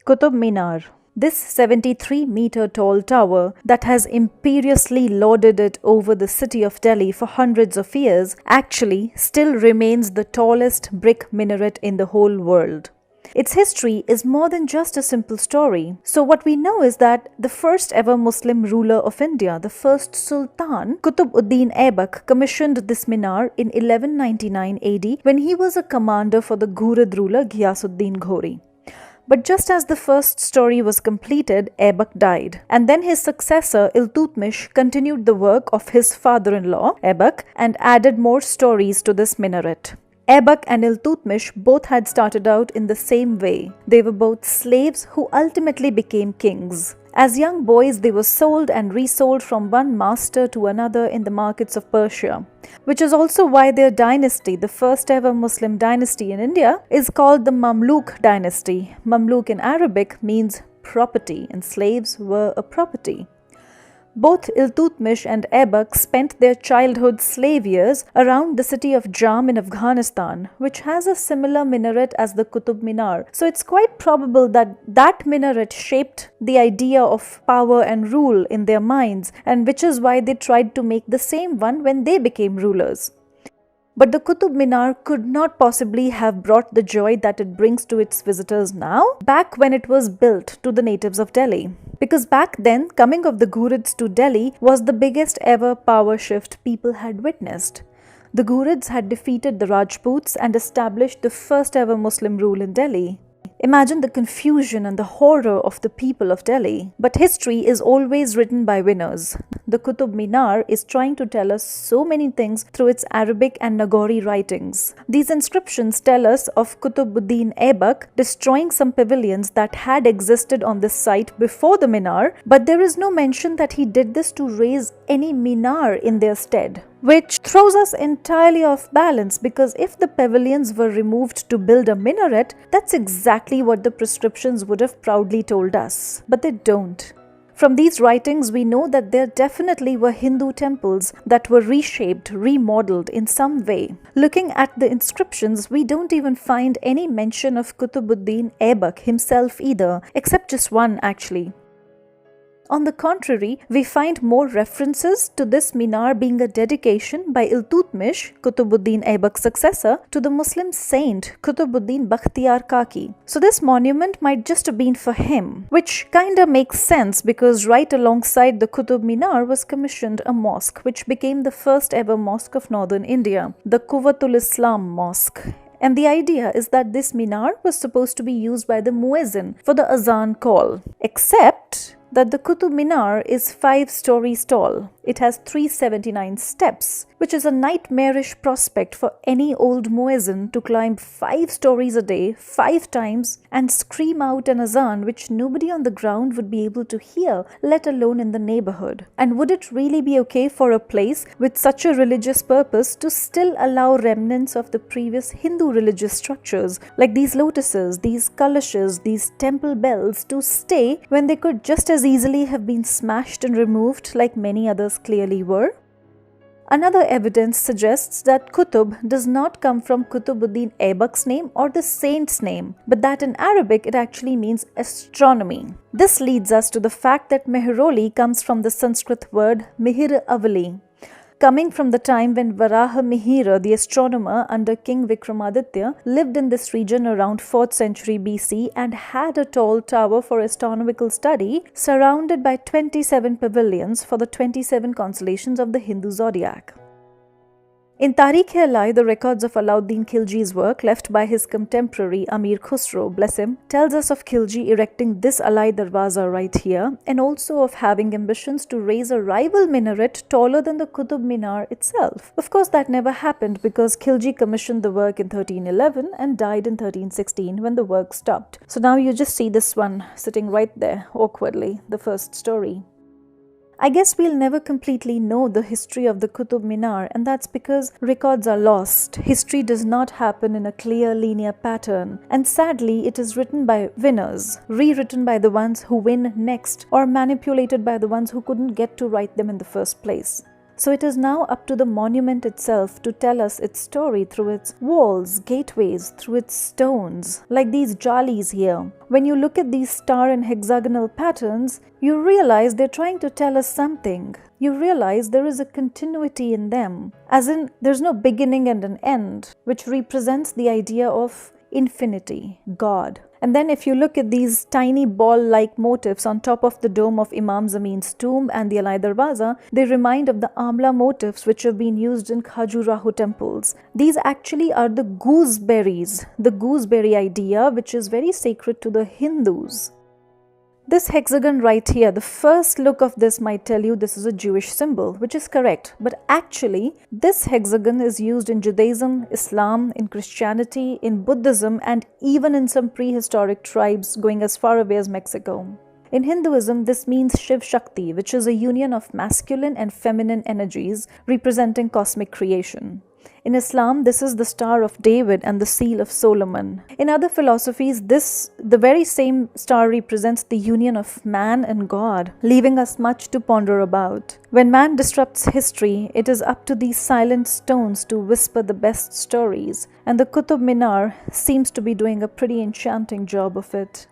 Qutub Minar. This 73-meter tall tower that has imperiously lorded it over the city of Delhi for hundreds of years actually still remains the tallest brick minaret in the whole world. Its history is more than just a simple story. So what we know is that the first ever Muslim ruler of India, the first Sultan, Qutb-ud-Din Aibak, commissioned this minar in 1199 AD when he was a commander for the Ghurid ruler Ghiyasuddin Ghori. But just as the first story was completed, Aibak died. And then his successor, Iltutmish, continued the work of his father-in-law, Aibak, and added more stories to this minaret. Aibak and Iltutmish both had started out in the same way. They were both slaves who ultimately became kings. As young boys, they were sold and resold from one master to another in the markets of Persia, which is also why their dynasty, the first ever Muslim dynasty in India, is called the Mamluk dynasty. Mamluk in Arabic means property, and slaves were a property. Both Iltutmish and Aibak spent their childhood slave years around the city of Jam in Afghanistan, which has a similar minaret as the Qutub Minar. So it's quite probable that that minaret shaped the idea of power and rule in their minds, and which is why they tried to make the same one when they became rulers. But the Qutub Minar could not possibly have brought the joy that it brings to its visitors now, back when it was built to the natives of Delhi. Because back then, coming of the Ghurids to Delhi was the biggest ever power shift people had witnessed. The Ghurids had defeated the Rajputs and established the first ever Muslim rule in Delhi. Imagine the confusion and the horror of the people of Delhi. But history is always written by winners. The Qutub Minar is trying to tell us so many things through its Arabic and Nagori writings. These inscriptions tell us of Qutb-ud-Din Aibak destroying some pavilions that had existed on this site before the minar, but there is no mention that he did this to raise any minar in their stead, which throws us entirely off balance, because if the pavilions were removed to build a minaret, that's exactly what the prescriptions would have proudly told us. But they don't. From these writings, we know that there definitely were Hindu temples that were reshaped, remodeled in some way. Looking at the inscriptions, we don't even find any mention of Qutb-ud-Din Aibak himself either, except just one actually. On the contrary, we find more references to this minar being a dedication by Iltutmish, Qutb-ud-Din Aibak's successor, to the Muslim saint Qutb-ud-Din Bakhtiyar Kaki. So this monument might just have been for him, which kinda makes sense because right alongside the Qutub Minar was commissioned a mosque which became the first ever mosque of northern India, the Quwwatul Islam Mosque. And the idea is that this minar was supposed to be used by the muezzin for the azan call, except that the Qutub Minar is 5 stories tall. It has 379 steps, which is a nightmarish prospect for any old muezzin to climb 5 stories a day, 5 times, and scream out an azan which nobody on the ground would be able to hear, let alone in the neighborhood. And would it really be okay for a place with such a religious purpose to still allow remnants of the previous Hindu religious structures, like these lotuses, these kalashes, these temple bells, to stay when they could just as easily have been smashed and removed like many others clearly were? Another evidence suggests that Qutub does not come from Qutb-ud-Din Aibak's name or the saint's name, but that in Arabic it actually means astronomy. This leads us to the fact that Mehroli comes from the Sanskrit word Mihir Avali, coming from the time when Varaha Mihira, the astronomer under King Vikramaditya, lived in this region around 4th century BC and had a tall tower for astronomical study surrounded by 27 pavilions for the 27 constellations of the Hindu zodiac. In Tarikh-e-Alai, the records of Alauddin Khilji's work left by his contemporary Amir Khusro, bless him, tells us of Khilji erecting this Alai Darwaza right here, and also of having ambitions to raise a rival minaret taller than the Qutub Minar itself. Of course, that never happened because Khilji commissioned the work in 1311 and died in 1316 when the work stopped. So now you just see this one sitting right there, awkwardly, the first story. I guess we'll never completely know the history of the Qutub Minar, and that's because records are lost. History does not happen in a clear linear pattern, and sadly it is written by winners, rewritten by the ones who win next, or manipulated by the ones who couldn't get to write them in the first place. So it is now up to the monument itself to tell us its story through its walls, gateways, through its stones, like these jalis here. When you look at these star and hexagonal patterns, you realize they're trying to tell us something. You realize there is a continuity in them, as in there's no beginning and an end, which represents the idea of infinity, God. And then if you look at these tiny ball-like motifs on top of the dome of Imam Zamin's tomb and the Alai Darwaza, they remind of the Amla motifs which have been used in Khajuraho temples. These actually are the gooseberries, the gooseberry idea, which is very sacred to the Hindus. This hexagon right here, the first look of this might tell you this is a Jewish symbol, which is correct. But actually, this hexagon is used in Judaism, Islam, in Christianity, in Buddhism, and even in some prehistoric tribes going as far away as Mexico. In Hinduism, this means Shiv Shakti, which is a union of masculine and feminine energies representing cosmic creation. In Islam, this is the Star of David and the Seal of Solomon. In other philosophies, the very same star represents the union of man and God, leaving us much to ponder about. When man disrupts history, it is up to these silent stones to whisper the best stories, and the Qutub Minar seems to be doing a pretty enchanting job of it.